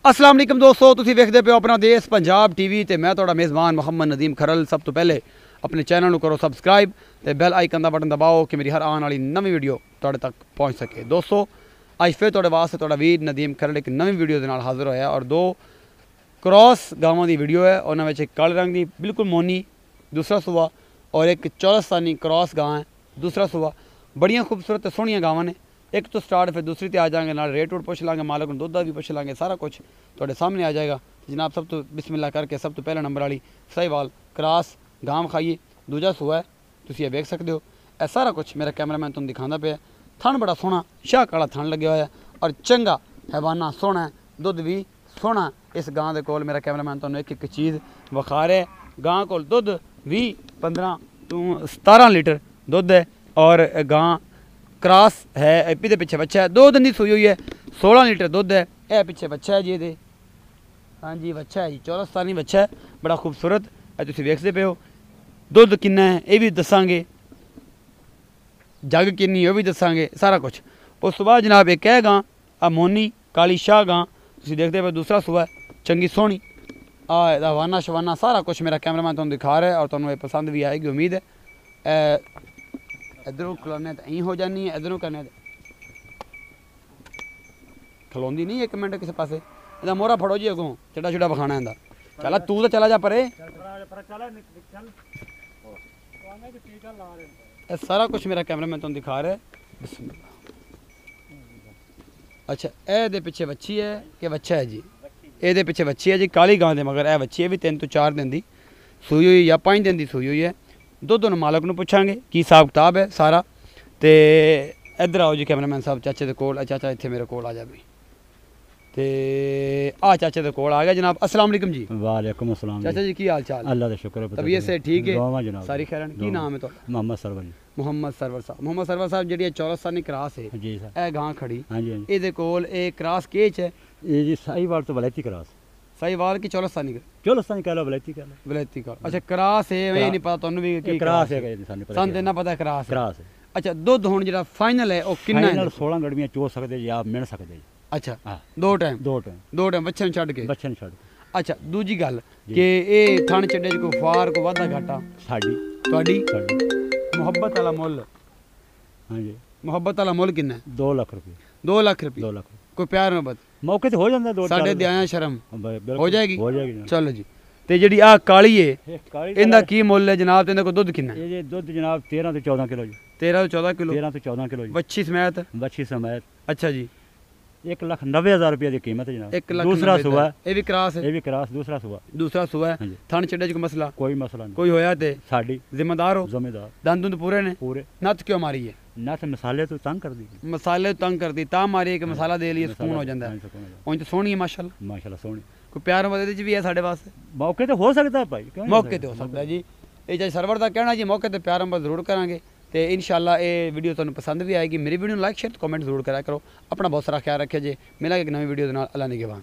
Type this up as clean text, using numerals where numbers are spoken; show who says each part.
Speaker 1: अस्सलाम वालेकुम दोस्तों, तुसीं वेखदे पे हो अपना देश पंजाब टीवी ते मैं तुहाडा मेज़बान मुहम्मद नदीम खरल। सब तो पहले अपने चैनल को करो सबसक्राइब ते बैल आइकन का बटन दबाओ कि मेरी हर आने वाली नवी वीडियो तुहाडे तक पहुँच सके। दोस्तों अज फिर तुहाडे वास्ते तुहाडा वीर नदीम खरल एक नवी वीडियो के नाल हाजिर होया और दो क्रॉस गावां की वीडियो है। उन्होंने एक काले रंग की बिल्कुल मोनी दूसरा सूआ और एक चौरस्तानी क्रॉस गां है दूसरा सूआ। बड़ियां खूबसूरत सोहनियां गावां ने। एक तो स्टार्ट फिर दूसरी ते आ जाएंगे, नाल रेट रूट पुछ लांगे, मालक दुध दा भी पुछ लांगे, सारा कुछ तुहाडे सामने आ जाएगा। जनाब सब तो बिस्मिल्लाह करके सब तो पहले नंबर वाली साहिवाल क्रॉस गां खाइए, दूजा सूआ है, तुसीं ये वेख सकते हो। यह सारा कुछ मेरा कैमरामैन तुहानूं दिखांदा पिया। थन बड़ा सोहना शाह काला थन लगे हुआ है और चंगा हैवाना सोहना है, दुध भी सोहना। इस गां दे कोल मेरा कैमरामैन तुहानूं एक एक चीज़ विखा रहा है। गां कोल दुध भी 15 तो 17 लीटर दुध है और गां क्रॉस है। एपी के पिछे बच्चा है, 2 दिन की सूई हुई है, 16 लीटर दुध है। यह पिछे बच्चा है जी, ये हाँ जी बच्चा है जी, चौरस्तानी बच्चा है, बड़ा खूबसूरत है। तुसीं वेखदे पे हो। दुध किन्ना है ये भी दसांगे, जग किन्नी वो भी दसांगे, सारा कुछ। उस तो बाद जनाब एक है गां मोनी काली शाह गां, तुसीं देखदे पे दूसरा सूआ है, चंगी सोहनी हवाना शवाना सारा कुछ मेरा कैमरामैन तुहानूं दिखा रहा है और तुहानूं पसंद भी आएगी उम्मीद है। इधरों खलोने तो ई हो जानी है, इधरों करने खलोंदी नहीं एक मिनट किसी पासे। इहदा मोहरा फड़ो जी अगों, चिट्टा छुट्टा बखाना इंदा। चला तू तो चला जा परे। सारा कुछ मेरा कैमरामैन तुहानूं दिखा रहा है। अच्छा ए पिछे बच्ची है कि बच्चा है जी? ये पिछे बच्ची है जी काली गां दे, मगर यह बच्ची है भी 3 तो 4 दिन की सूई हुई या 5 दिन की सूई हुई है। दुध उन्होंने मालक नूं पुछांगे की हिसाब किताब है सारा। तो इधर आओ जी कैमरामैन साहब चाचे के कोल। चाचा इत्थे मेरे कोल आ जा भी। तो आ चाचे के कोल आ गया जनाब। अस्सलाम वालेकुम जी।
Speaker 2: वालेकुम अस्सलाम
Speaker 1: चाचा जी की हाल चाल?
Speaker 2: अल्लाह का शुक्र है,
Speaker 1: तबीयत से ठीक है?
Speaker 2: जनाब
Speaker 1: सारी खैर। की नाम है तो?
Speaker 2: मोहम्मद सरवर जी।
Speaker 1: मोहम्मद सरवर साहब। मोहम्मद सरवर साहब जी चौरस्तानी क्रॉस है
Speaker 2: जी सर,
Speaker 1: ए गां खड़ी,
Speaker 2: हाँ जी हाँ जी।
Speaker 1: ये कोल ए क्रॉस केच है
Speaker 2: ये जी साहिवाल तो वलैती क्रॉस,
Speaker 1: साहिवाल की चौरस्तानी
Speaker 2: चौरस्तानी कह लो वलैती कह लो।
Speaker 1: वलैती का। अच्छा क्रॉस है, मैं नहीं पता तुहानूं भी की
Speaker 2: क्रॉस है, सानू पता
Speaker 1: सन इन्ना पता क्रॉस है।
Speaker 2: क्रॉस है।
Speaker 1: अच्छा दुध हुण जिहड़ा फाइनल है वो किन्ना है?
Speaker 2: 16 गड़मियां चो सकदे जी आप, मिल सकदे जी।
Speaker 1: अच्छा
Speaker 2: हाँ,
Speaker 1: दो टाइम
Speaker 2: दो टाइम
Speaker 1: बच्चे छड़ के।
Speaker 2: बच्चे छड़।
Speaker 1: अच्छा दूजी गल कि ये थण चड्डे च कोई फार को वाधा घाटा
Speaker 2: साडी
Speaker 1: तुहाडी
Speaker 2: साडी
Speaker 1: मुहब्बत वाला मुੱਲ?
Speaker 2: हाँ जी
Speaker 1: मुहब्बत वाला मुੱਲ किन्ना है?
Speaker 2: 2 लाख रुपये।
Speaker 1: 2 लाख रुपये?
Speaker 2: 2 लाख
Speaker 1: कोई प्यार मोहब्बत
Speaker 2: मौके ते हो जांदा। 2
Speaker 1: साढ़े दे आया शर्म हो जाएगी?
Speaker 2: हो जाएगी।
Speaker 1: चलो जी। ते जिहड़ी आ काली है
Speaker 2: काली
Speaker 1: इंदा की मुੱਲ है जनाब? ते इंदा कोई दुध किन्ना है?
Speaker 2: ये दुध जनाब 13 तो 14 किलो जी।
Speaker 1: 13 तो 14 किलो?
Speaker 2: 13 तो 14 किलो जी।
Speaker 1: बच्ची समेत?
Speaker 2: बच्ची समेत।
Speaker 1: अच्छा जी।
Speaker 2: 1,90,000 रुपये की कीमत है जनाब।
Speaker 1: 1,90,000
Speaker 2: दूसरा सुबह
Speaker 1: ये भी क्रॉस है?
Speaker 2: ये भी क्रॉस दूसरा सुबह।
Speaker 1: दूसरा सुबह है। थण चड्डे च कोई मसला?
Speaker 2: कोई मसला नहीं।
Speaker 1: कोई होया ते
Speaker 2: साड़ी
Speaker 1: जिम्मेदार हो?
Speaker 2: जिम्मेदार।
Speaker 1: दंद दुंद पूरे ने?
Speaker 2: पूरे।
Speaker 1: नथ क्यों मारी है?
Speaker 2: नथ मसाले तो तंग कर दी,
Speaker 1: मसाले तंग कर दी ता मारी है कि मसाला दे लिए सुकून हो जाता है। उन तो सोहनी है माशाल्लाह,
Speaker 2: माशाल्लाह सोहनी।
Speaker 1: कोई प्यार मदद भी है साढ़े वास्ते?
Speaker 2: मौके तो हो सकता है भाई, क्यों नहीं
Speaker 1: मौके तो हो सकता है जी। ये चाहे सरवर का कहना जी मौके तो प्यार हम जरूर करांगे। तो इंशाल्लाह ये वीडियो तुहानूं पसंद भी आएगी। मेरी वीडियो लाइक शेयर कमेंट जरूर करा करो। अपना बहुत सारा ख्याल रखिए जी। मिलांगे एक नवी वीडियो के नाल। अल्लाह निगहबान।